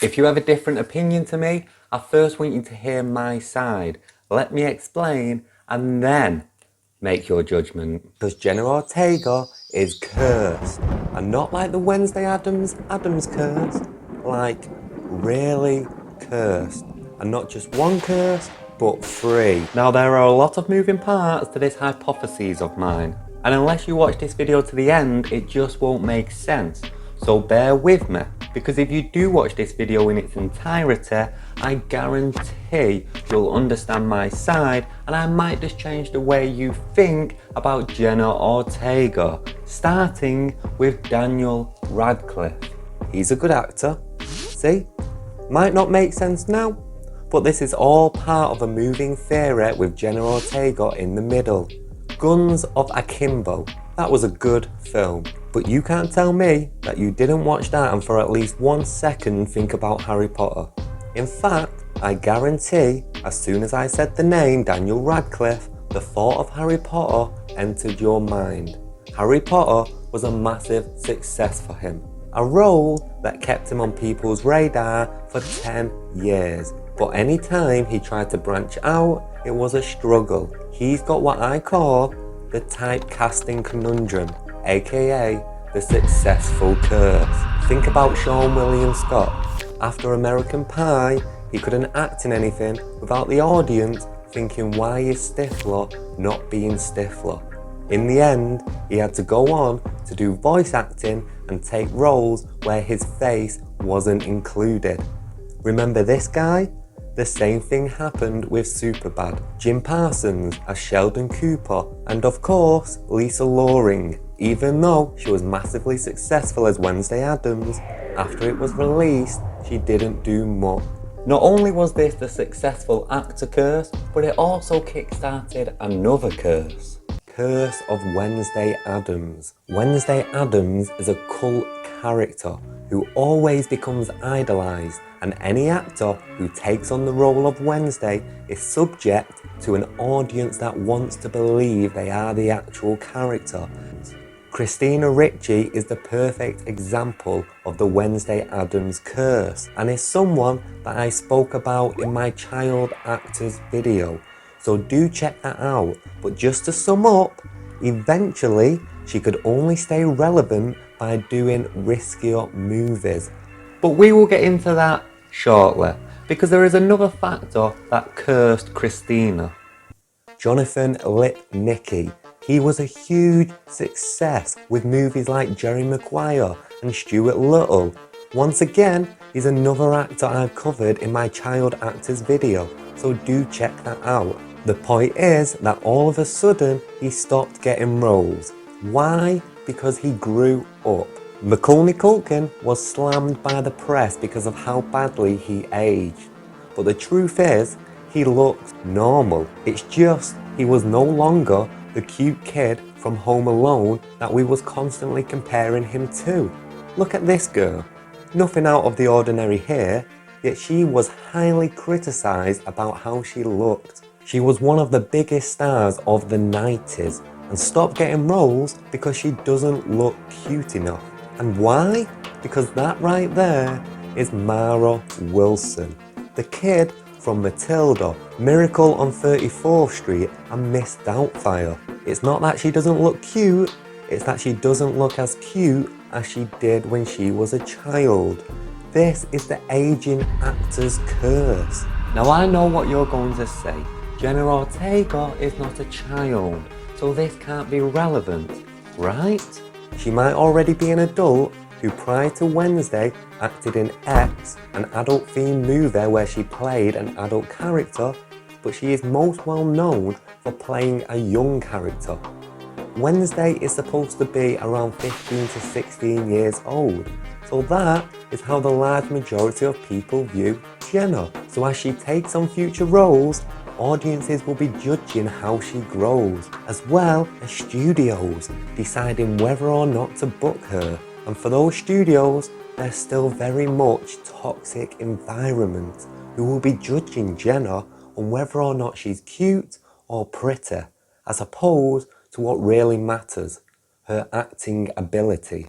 If you have a different opinion to me, I first want you to hear my side. Let me explain and then make your judgment. Because Jenna Ortega is cursed. And not like the Wednesday Addams curse. Like, really cursed. And not just one curse, but three. Now there are a lot of moving parts to this hypothesis of mine. And unless you watch this video to the end, it just won't make sense. So bear with me, because if you do watch this video in its entirety, I guarantee you'll understand my side and I might just change the way you think about Jenna Ortega. Starting with Daniel Radcliffe. He's a good actor. See? Might not make sense now, but this is all part of a moving theory with Jenna Ortega in the middle. Guns of Akimbo. That was a good film. But you can't tell me that you didn't watch that and for at least 1 second think about Harry Potter. In fact, I guarantee as soon as I said the name Daniel Radcliffe, the thought of Harry Potter entered your mind. Harry Potter was a massive success for him. A role that kept him on people's radar for 10 years. But any time he tried to branch out, it was a struggle. He's got what I call the typecasting conundrum, aka the successful curse. Think about Sean William Scott. After American Pie, he couldn't act in anything without the audience thinking, why is Stifler not being Stifler? In the end, he had to go on to do voice acting and take roles where his face wasn't included. Remember this guy? The same thing happened with Superbad. Jim Parsons as Sheldon Cooper, and of course Lisa Loring. Even though she was massively successful as Wednesday Addams, after it was released she didn't do much. Not only was this the successful actor curse, but it also kick-started another curse. Curse of Wednesday Addams. Wednesday Addams is a cult character who always becomes idolised, and any actor who takes on the role of Wednesday is subject to an audience that wants to believe they are the actual character. Christina Ricci is the perfect example of the Wednesday Addams curse and is someone that I spoke about in my child actors video, so do check that out. But just to sum up, eventually she could only stay relevant by doing riskier movies. But we will get into that shortly, because there is another factor that cursed Christina. Jonathan Lipnicki. He was a huge success with movies like Jerry Maguire and Stuart Little. Once again, he's another actor I've covered in my child actors video, so do check that out. The point is that all of a sudden he stopped getting roles. Why? Because he grew up. Macaulay Culkin was slammed by the press because of how badly he aged. But the truth is, he looked normal. It's just he was no longer the cute kid from Home Alone that we was constantly comparing him to. Look at this girl. Nothing out of the ordinary here, yet she was highly criticised about how she looked. She was one of the biggest stars of the 90s and stopped getting roles because she doesn't look cute enough. And why? Because that right there is Mara Wilson, the kid from Matilda, Miracle on 34th Street and Miss Doubtfire. It's not that she doesn't look cute, it's that she doesn't look as cute as she did when she was a child. This is the aging actor's curse. Now I know what you're going to say. Jenna Ortega is not a child, so this can't be relevant, right? She might already be an adult who prior to Wednesday acted in X, an adult-themed movie where she played an adult character, but she is most well known for playing a young character. Wednesday is supposed to be around 15 to 16 years old, so that is how the large majority of people view Jenna. So as she takes on future roles, audiences will be judging how she grows, as well as studios deciding whether or not to book her. And for those studios, there's still very much toxic environment who will be judging Jenna on whether or not she's cute or pretty, as opposed to what really matters, her acting ability.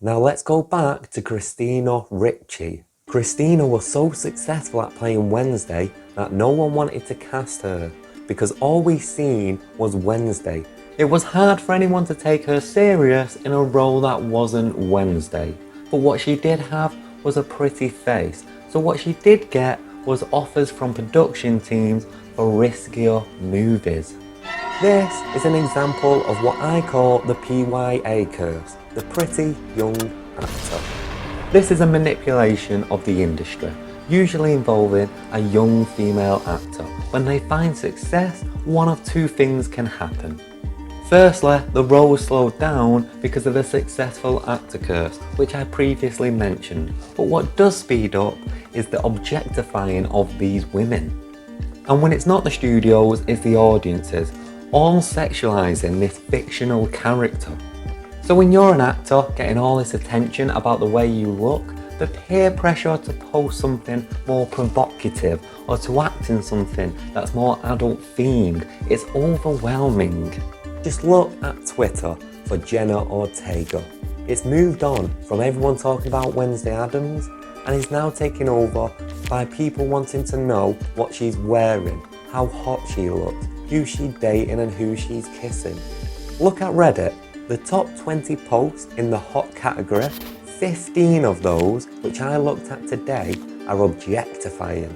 Now let's go back to Christina Ricci. Christina was so successful at playing Wednesday that no one wanted to cast her because all we seen was Wednesday. It was hard for anyone to take her serious in a role that wasn't Wednesday. But what she did have was a pretty face. So what she did get was offers from production teams for riskier movies. This is an example of what I call the PYA curse, the pretty young actor. This is a manipulation of the industry, usually involving a young female actor. When they find success, one of two things can happen. Firstly, the role is slowed down because of the successful actor curse, which I previously mentioned. But what does speed up is the objectifying of these women. And when it's not the studios, it's the audiences, all sexualizing this fictional character. So when you're an actor getting all this attention about the way you look, the peer pressure to post something more provocative or to act in something that's more adult themed is overwhelming. Just look at Twitter for Jenna Ortega. It's moved on from everyone talking about Wednesday Addams and is now taken over by people wanting to know what she's wearing, how hot she looks, who she's dating and who she's kissing. Look at Reddit. The top 20 posts in the hot category, 15 of those, which I looked at today, are objectifying.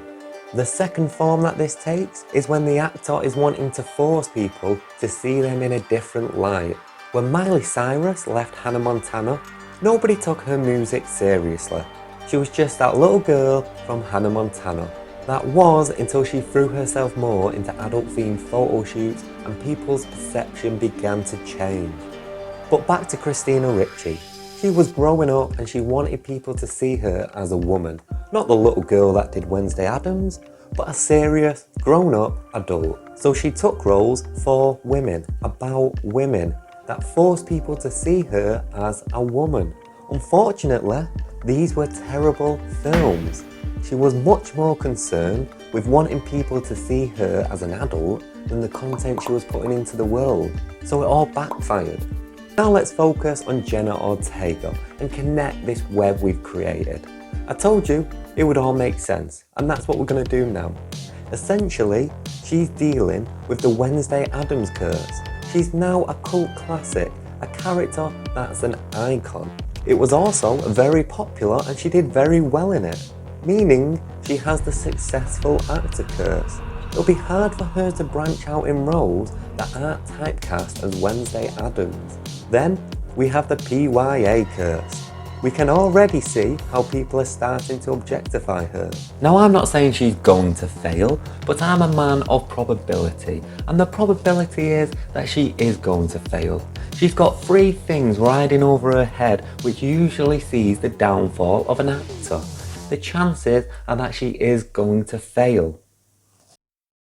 The second form that this takes is when the actor is wanting to force people to see them in a different light. When Miley Cyrus left Hannah Montana, nobody took her music seriously. She was just that little girl from Hannah Montana. That was until she threw herself more into adult-themed photo shoots and people's perception began to change. But back to Christina Ricci. She was growing up and she wanted people to see her as a woman. Not the little girl that did Wednesday Addams, but a serious, grown-up adult. So she took roles for women, about women, that forced people to see her as a woman. Unfortunately, these were terrible films. She was much more concerned with wanting people to see her as an adult than the content she was putting into the world. So it all backfired. Now let's focus on Jenna Ortega and connect this web we've created. I told you it would all make sense, and that's what we're going to do now. Essentially, she's dealing with the Wednesday Addams curse. She's now a cult classic, a character that's an icon. It was also very popular and she did very well in it, meaning she has the successful actor curse. It'll be hard for her to branch out in roles that aren't typecast as Wednesday Addams. Then we have the PYA curse. We can already see how people are starting to objectify her. Now I'm not saying she's going to fail, but I'm a man of probability, and the probability is that she is going to fail. She's got three things riding over her head which usually sees the downfall of an actor. The chances are that she is going to fail.